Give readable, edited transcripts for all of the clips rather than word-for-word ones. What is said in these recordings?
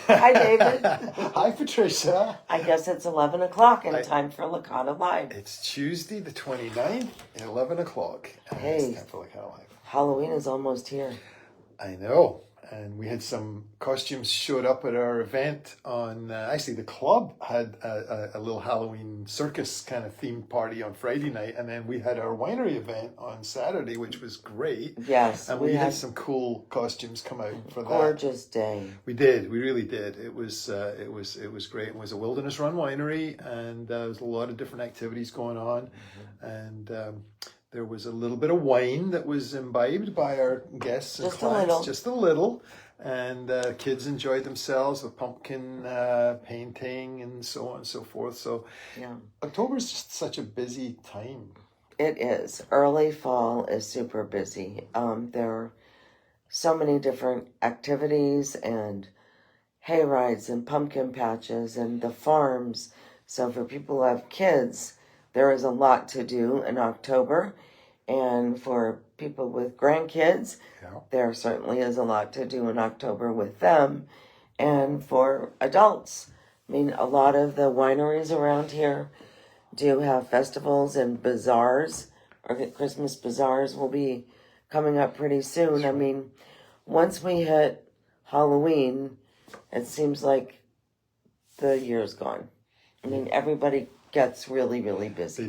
Hi, David. Hi, Patricia. I guess it's 11 o'clock and time for Licata Live. It's Tuesday the 29th at 11 o'clock. Hey, it's time for Licata Live. Halloween is almost here. I know. And we had some costumes showed up at our event on, actually the club had a little Halloween circus kind of themed party on Friday night. And then we had our winery event on Saturday, which was great. Yes. And we had some cool costumes come out for that. Gorgeous day. We did. We really did. It was great. It was a wilderness run winery, and there was a lot of different activities going on. And there was a little bit of wine that was imbibed by our guests and clients. Just a little. And kids enjoyed themselves with pumpkin painting and so on and so forth. So yeah, October is just such a busy time. It is. Early fall is super busy. There are so many different activities and hay rides and pumpkin patches and the farms. So for people who have kids, there is a lot to do in October. And for people with grandkids, there certainly is a lot to do in October with them. And for adults, I mean, a lot of the wineries around here do have festivals and bazaars, or Christmas bazaars will be coming up pretty soon. I mean, once we hit Halloween, it seems like the year's gone. I mean, everybody gets really, really busy.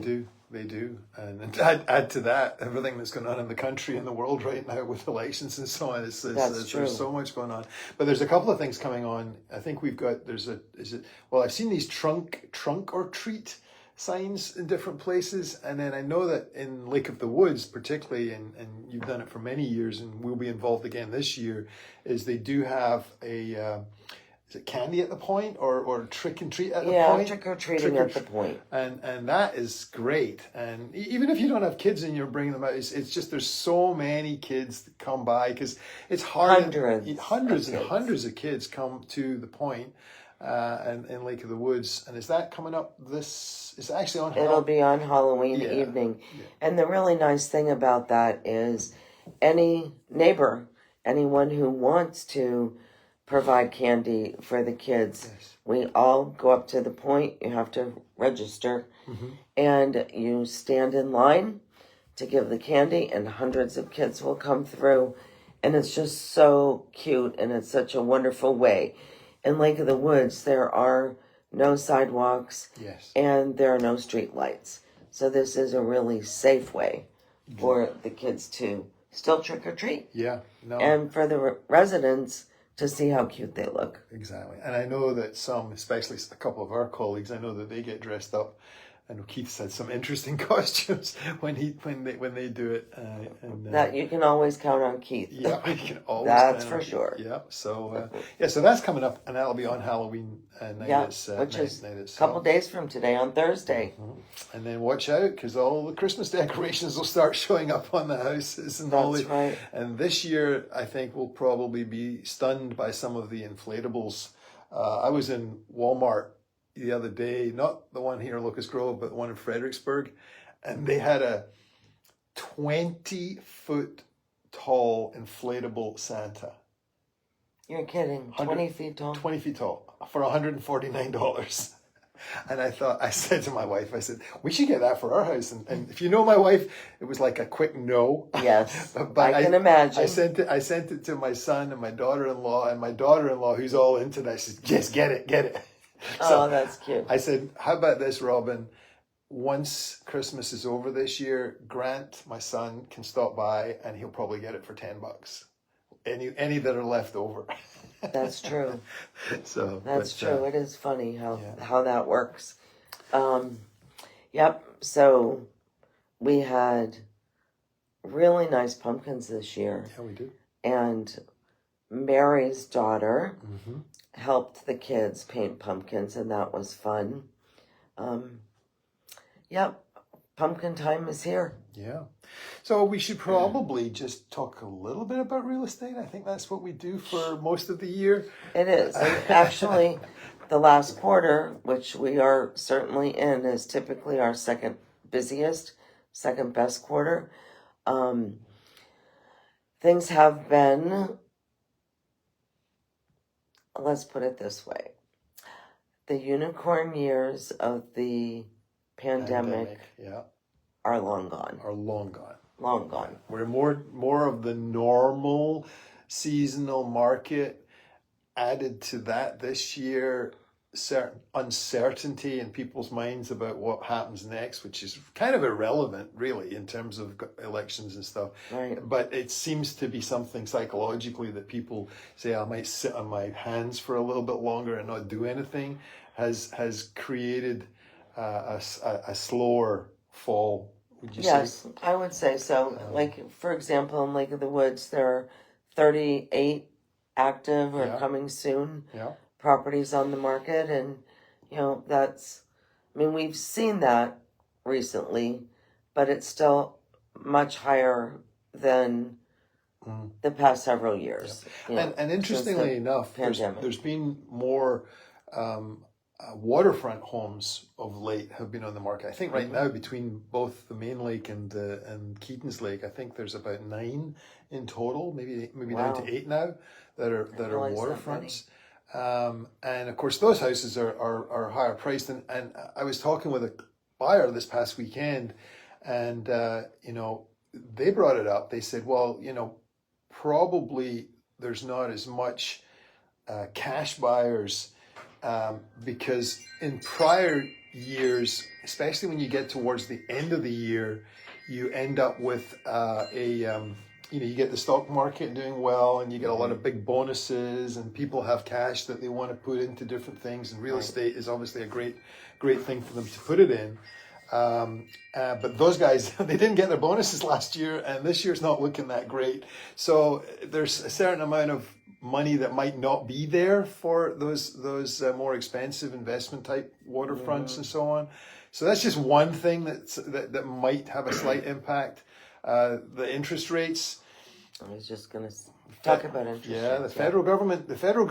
They do. And add to that, everything that's going on in the country and the world right now with elections and so on. There's so much going on. But there's a couple of things coming on. I think we've got, I've seen these trunk or treat signs in different places. And then I know that in Lake of the Woods, particularly, and you've done it for many years and we'll be involved again this year, is they do have is it candy at the point or trick and treat at the point? Yeah, trick or treating at the point. And that is great. And even if you don't have kids and you're bringing them out, it's just there's so many kids that come by because it's hard. Hundreds of kids come to the point and in Lake of the Woods. And is that coming up it's actually on It'll be on Halloween evening. Yeah. And the really nice thing about that is any neighbor, anyone who wants to provide candy for the kids. Yes. We all go up to the point. You have to register. Mm-hmm. And you stand in line to give the candy, and hundreds of kids will come through. And it's just so cute, and it's such a wonderful way. In Lake of the Woods, there are no sidewalks, and there are no street lights. So this is a really safe way for the kids to still trick or treat. Yeah. No. And for the residents to see how cute they look. Exactly. And I know that some, especially a couple of our colleagues, I know that they get dressed up. I know Keith's had some interesting costumes when they do it. That you can always count on Keith. Yeah, you can always. That's for sure. Yeah. So so that's coming up, and that'll be on Halloween night. Yeah, which is a couple days from today on Thursday. Mm-hmm. And then watch out because all the Christmas decorations will start showing up on the houses and That's right. And this year, I think we'll probably be stunned by some of the inflatables. I was in Walmart the other day, not the one here in Locust Grove, but the one in Fredericksburg, and they had a 20-foot tall inflatable Santa. You're kidding. 20 feet tall? 20 feet tall for $149. And I said to my wife, I said, we should get that for our house. And if you know my wife, it was like a quick no. Yes, but I can imagine. I sent it to my son and my daughter-in-law, who's all into that. She said, yes, get it. So that's cute. I said, how about this, Robin? Once Christmas is over this year, Grant, my son, can stop by and he'll probably get it for $10. Any that are left over. That's true. That's true. It is funny how that works. Yep. So we had really nice pumpkins this year. Yeah, we do. And Mary's daughter helped the kids paint pumpkins, and that was fun. Yep, pumpkin time is here. Yeah. So we should probably just talk a little bit about real estate. I think that's what we do for most of the year. It is. And actually, the last quarter, which we are certainly in, is typically our second best quarter. Things have been let's put it this way. The unicorn years of the pandemic yeah, are long gone. are long gone. Long gone. Yeah. We're more of the normal seasonal market. Added to that this year, certain uncertainty in people's minds about what happens next, which is kind of irrelevant, really, in terms of elections and stuff. Right. But it seems to be something psychologically that people say, I might sit on my hands for a little bit longer and not do anything, has created a slower fall. Would you say? Yes, I would say so. Like, for example, in Lake of the Woods, there are 38 active or coming soon properties on the market. And, we've seen that recently, but it's still much higher than the past several years. And interestingly enough, there's been more waterfront homes of late have been on the market. I think right now between both the main lake and Keaton's Lake, I think there's about 9 in total, maybe down to 8 now that are waterfronts. And of course those houses are higher priced. And I was talking with a buyer this past weekend, and they brought it up. They said, well, probably there's not as much cash buyers. Because in prior years, especially when you get towards the end of the year, you end up with you get the stock market doing well, and you get a lot of big bonuses, and people have cash that they want to put into different things, and real estate is obviously a great thing for them to put it in. But those guys, they didn't get their bonuses last year, and this year's not looking that great. So there's a certain amount of money that might not be there for those more expensive investment type waterfronts and so on. So that's just one thing that might have a slight impact. The interest rates. I was just going to talk about interest rates. Yeah, the federal government the Federal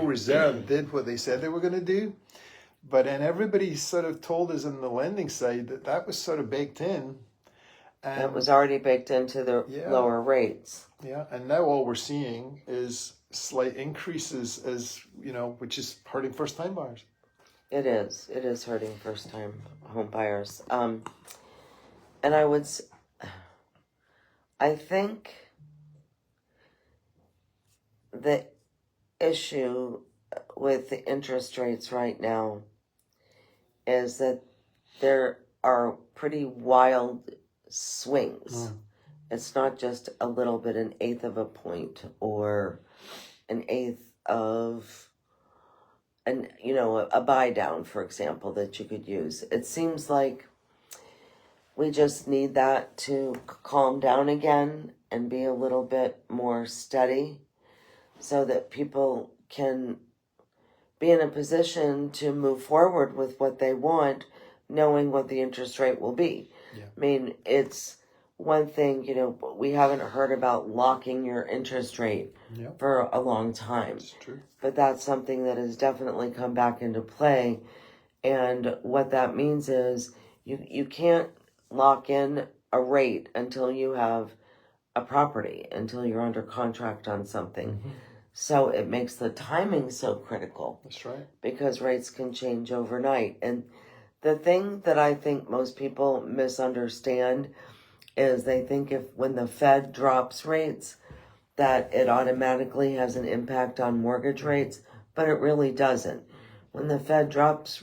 Reserve did what they said they were going to do. But then everybody sort of told us on the lending side that was sort of baked in. And that was already baked into the lower rates. Yeah, and now all we're seeing is slight increases, which is hurting first-time buyers. It is hurting first-time home buyers. And I think the issue with the interest rates right now is that there are pretty wild swings. It's not just a little bit, an eighth of a point or an eighth of a buy down, for example, that you could use. It seems like we just need that to calm down again and be a little bit more steady so that people can be in a position to move forward with what they want, knowing what the interest rate will be. Yeah. I mean, it's one thing, we haven't heard about locking your interest rate for a long time. That's true. But that's something that has definitely come back into play. And what that means is you can't lock in a rate until you have a property, until you're under contract on something. Mm-hmm. So it makes the timing so critical. That's right. Because rates can change overnight. And the thing that I think most people misunderstand is they think when the Fed drops rates, that it automatically has an impact on mortgage rates, but it really doesn't. When the Fed drops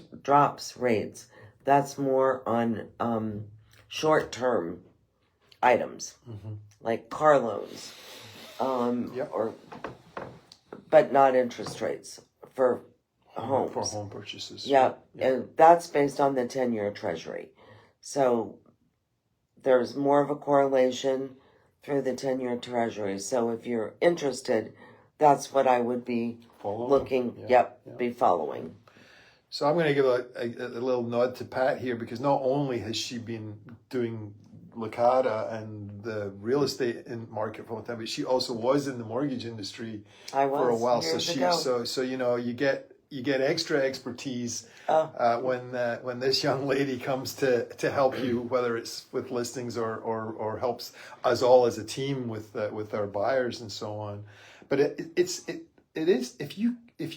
rates, that's more on short-term items, like car loans, but not interest rates for homes. For home purchases. Yeah, and that's based on the 10-year Treasury. So there's more of a correlation through the 10-year Treasury. So if you're interested, that's what I would be be following. So I'm going to give a little nod to Pat here, because not only has she been doing Licata and the real estate market for a long time, but she also was in the mortgage industry for a while. So you get extra expertise when this young lady comes to help you, whether it's with listings or helps us all as a team with our buyers and so on. But it is, if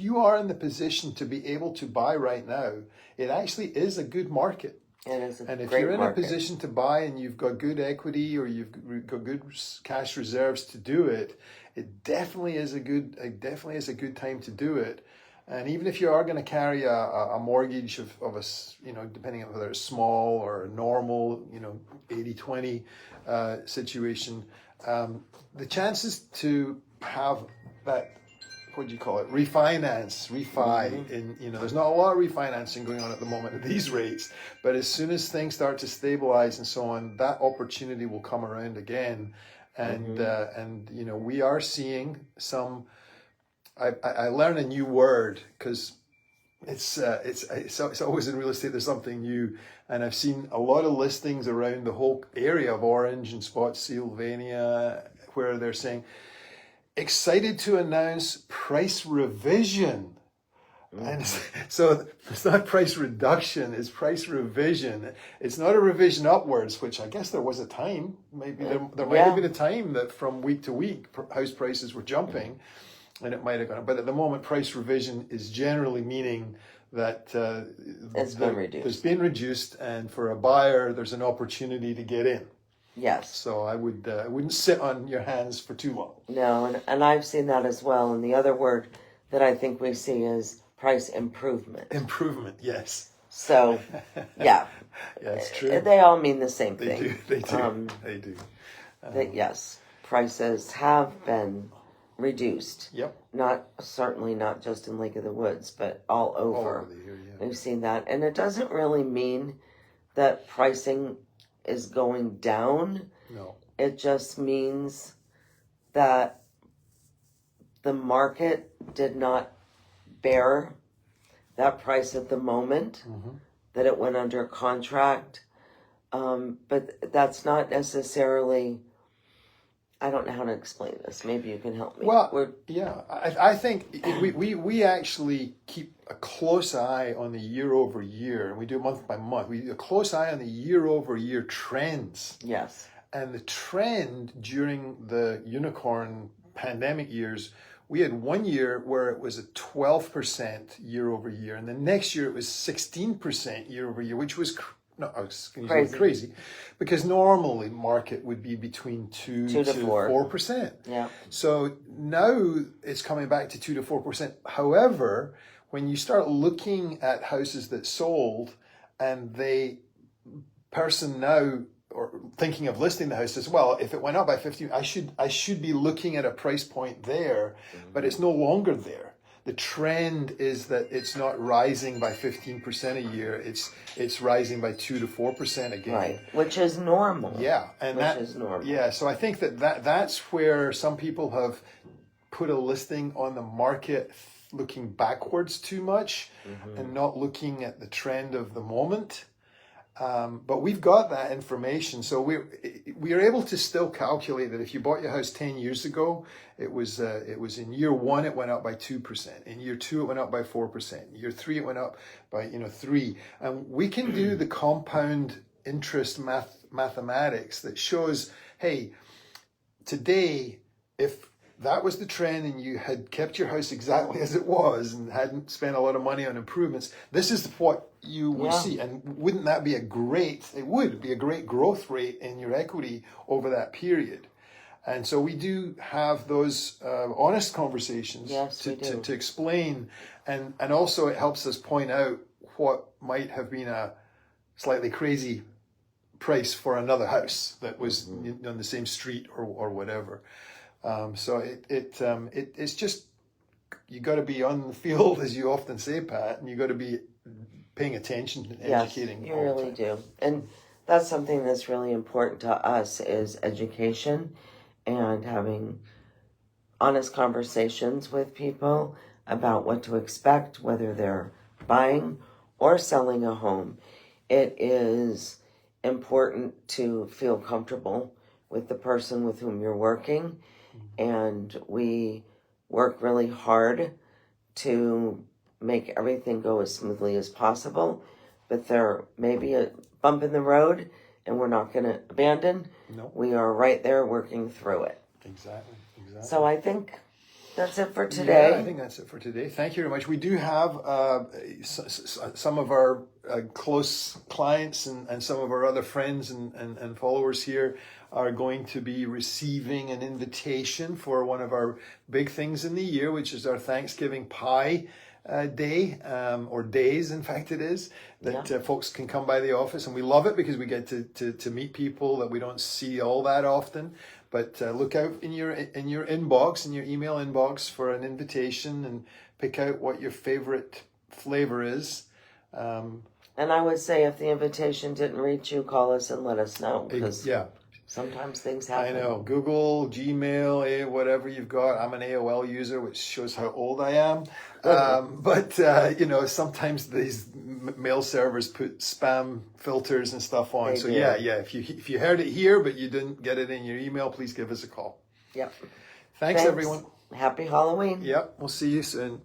you are in the position to be able to buy right now, it actually is a good market. It is a And if great you're in market. a position to buy and you've got good equity or you've got good cash reserves to do it, it definitely is a good time to do it. And even if you are going to carry a mortgage of a, depending on whether it's small or normal, 80-20 situation, the chances to have that, what do you call it, refi, there's not a lot of refinancing going on at the moment at these rates, but as soon as things start to stabilize and so on, that opportunity will come around again. And we are seeing some, I learned a new word, because it's always in real estate there's something new, and I've seen a lot of listings around the whole area of Orange and Spotsylvania where they're saying, excited to announce price revision. And so it's not price reduction, it's price revision. It's not a revision upwards, which I guess there was a time, maybe there might have been a time that from week to week house prices were jumping, and it might have gone up. But at the moment, price revision is generally meaning that it's been reduced. There's been reduced, and for a buyer, there's an opportunity to get in. Yes. So I wouldn't sit on your hands for too long. No, and I've seen that as well. And the other word that I think we see is price improvement. Improvement, yes. So, yeah. That's true. They all mean the same thing. They do. That yes, prices have been reduced. Yep. Certainly not just in Lake of the Woods, but all over. Here, yeah. We've seen that. And it doesn't really mean that pricing is going down. No. It just means that the market did not bear that price at the moment, that it went under contract. But that's not necessarily, I don't know how to explain this. Maybe you can help me. Well, I think we actually keep a close eye on the year over year, and we do month by month. We do a close eye on the year over year trends. Yes. And the trend during the unicorn pandemic years, we had 1 year where it was a 12% year over year, and the next year it was 16% year over year, which was crazy, because normally market would be between 2 to 4%. Yeah. So now it's coming back to 2 to 4%. However, when you start looking at houses that sold, and person now or thinking of listing the house as well, if it went up by 15, I should be looking at a price point there, but it's no longer there. The trend is that it's not rising by 15% a year. It's rising by 2 to 4% again. Right, which is normal. Yeah, and that is normal. Yeah, so I think that's where some people have put a listing on the market looking backwards too much and not looking at the trend of the moment. But we've got that information, so we are able to still calculate that if you bought your house 10 years ago, it was in year 1 it went up by 2%, in year 2 it went up by 4%, in year 3 it went up by 3, and we can do the compound interest mathematics that shows, hey, today if that was the trend and you had kept your house exactly as it was and hadn't spent a lot of money on improvements, this is what you would see. And wouldn't that be it would be a great growth rate in your equity over that period. And so we do have those honest conversations to explain, and also it helps us point out what might have been a slightly crazy price for another house that was on the same street or whatever. So it's just, you got to be on the field, as you often say, Pat, and you got to be paying attention and educating. Yes, you really do. And that's something that's really important to us, is education and having honest conversations with people about what to expect, whether they're buying or selling a home. It is important to feel comfortable with the person with whom you're working. And we work really hard to make everything go as smoothly as possible. But there may be a bump in the road, and we're not going to abandon. No. We are right there working through it. Exactly. So I think that's it for today. Yeah, I think that's it for today. Thank you very much. We do have some of our close clients and some of our other friends and followers here are going to be receiving an invitation for one of our big things in the year, which is our Thanksgiving pie day, or days, in fact it is, that folks can come by the office, and we love it because we get to meet people that we don't see all that often. But look out in your inbox, in your email inbox, for an invitation, and pick out what your favorite flavor is. And I would say, if the invitation didn't reach you, call us and let us know, because sometimes things happen. I know. Google, Gmail, whatever you've got. I'm an AOL user, which shows how old I am. But sometimes these mail servers put spam filters and stuff on. They so do. yeah. If you heard it here, but you didn't get it in your email, please give us a call. Yep. Thanks everyone. Happy Halloween. Yep. We'll see you soon.